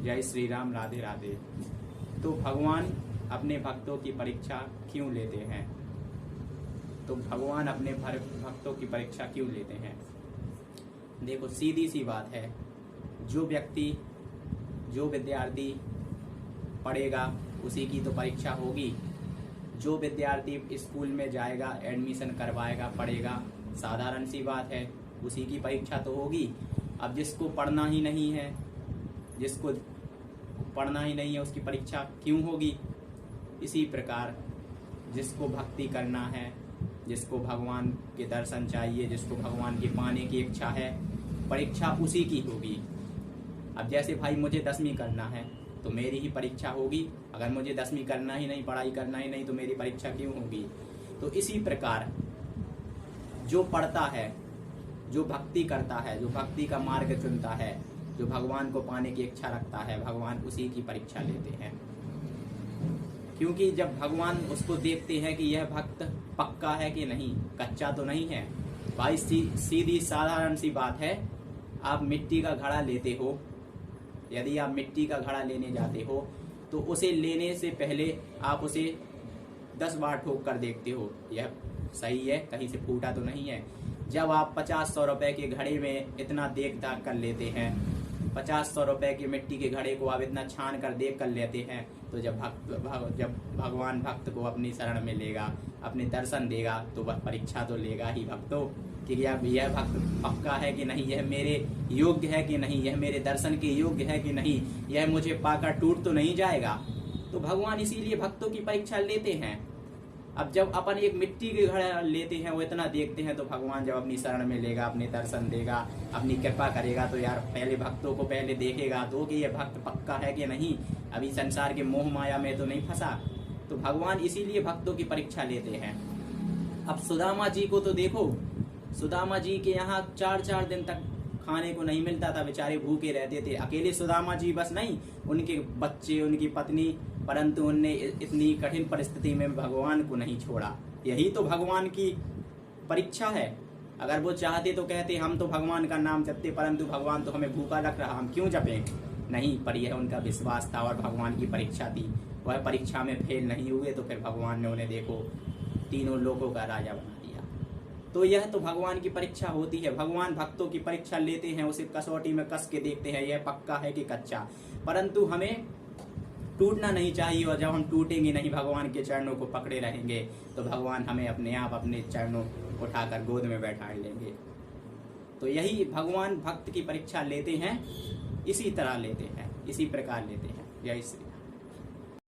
जय श्री राम, राधे राधे। तो भगवान अपने भक्तों की परीक्षा क्यों लेते हैं? तो भगवान अपने भक्तों की परीक्षा क्यों लेते हैं? देखो, सीधी सी बात है, जो व्यक्ति, जो विद्यार्थी पढ़ेगा उसी की तो परीक्षा होगी। जो विद्यार्थी स्कूल में जाएगा, एडमिशन करवाएगा, पढ़ेगा, साधारण सी बात है, उसी की परीक्षा तो होगी। अब जिसको पढ़ना ही नहीं है, जिसको पढ़ना ही नहीं है, उसकी परीक्षा क्यों होगी? इसी प्रकार जिसको भक्ति करना है, जिसको भगवान के दर्शन चाहिए, जिसको भगवान के पाने की इच्छा है, परीक्षा उसी की होगी। अब जैसे भाई मुझे 10वीं करना है तो मेरी ही परीक्षा होगी। अगर मुझे 10वीं करना ही नहीं, पढ़ाई करना ही नहीं, तो मेरी परीक्षा क्यों होगी? तो इसी प्रकार जो पढ़ता है, जो भक्ति करता है, जो भक्ति का मार्ग चुनता है, जो भगवान को पाने की इच्छा रखता है, भगवान उसी की परीक्षा लेते हैं। क्योंकि जब भगवान उसको देखते हैं कि यह भक्त पक्का है कि नहीं, कच्चा तो नहीं है। भाई सीधी साधारण सी बात है, आप मिट्टी का घड़ा लेते हो, यदि आप मिट्टी का घड़ा लेने जाते हो तो उसे लेने से पहले आप उसे 10 बार ठोक कर देखते हो, यह सही है, कहीं से फूटा तो नहीं है। जब आप 50-100 रुपए के घड़े में इतना देख दाख कर लेते हैं, 50-100 रुपए के मिट्टी के घड़े को आप इतना छान कर देख कर लेते हैं, तो जब भगवान भक्त को अपनी शरण में लेगा, अपने दर्शन देगा, तो वह परीक्षा तो लेगा ही भक्तों कि अब यह भक्त पक्का है कि नहीं, यह मेरे योग्य है कि नहीं, यह मेरे दर्शन के योग्य है कि नहीं, यह मुझे पाकर टूट तो नहीं जाएगा। तो भगवान इसीलिए भक्तों की परीक्षा लेते हैं। अब जब अपन एक मिट्टी के घड़ा लेते हैं, वो इतना देखते हैं, तो भगवान जब अपनी शरण में लेगा, अपने दर्शन देगा, अपनी कृपा करेगा, तो यार पहले भक्तों को पहले देखेगा तो कि यह भक्त पक्का है कि नहीं, अभी संसार के मोह माया में तो नहीं फंसा। तो भगवान इसीलिए भक्तों की परीक्षा लेते हैं। अब सुदामा जी को तो देखो, सुदामा जी के यहाँ 4-4 दिन तक खाने को नहीं मिलता था, बेचारे भूखे रहते थे। अकेले सुदामा जी बस नहीं, उनके बच्चे, उनकी पत्नी, परंतु उनने इतनी कठिन परिस्थिति में भगवान को नहीं छोड़ा। यही तो भगवान की परीक्षा है। अगर वो चाहते तो कहते हम तो भगवान का नाम जपते, परंतु भगवान तो हमें भूखा रख रहा, हम क्यों जपें? नहीं, पर यह उनका विश्वास था और भगवान की परीक्षा थी। वह परीक्षा में फेल नहीं हुए तो फिर भगवान ने उन्हें देखो 3 लोगों का राजा बना दिया। तो यह तो भगवान की परीक्षा होती है। भगवान भक्तों की परीक्षा लेते हैं, उसे कसौटी में कस के देखते हैं, यह पक्का है कि कच्चा। परंतु हमें टूटना नहीं चाहिए, और जब हम टूटेंगे नहीं, भगवान के चरणों को पकड़े रहेंगे, तो भगवान हमें अपने आप अपने चरणों उठाकर गोद में बैठा लेंगे। तो यही भगवान भक्त की परीक्षा लेते हैं, इसी तरह लेते हैं, इसी प्रकार लेते हैं। जय श्री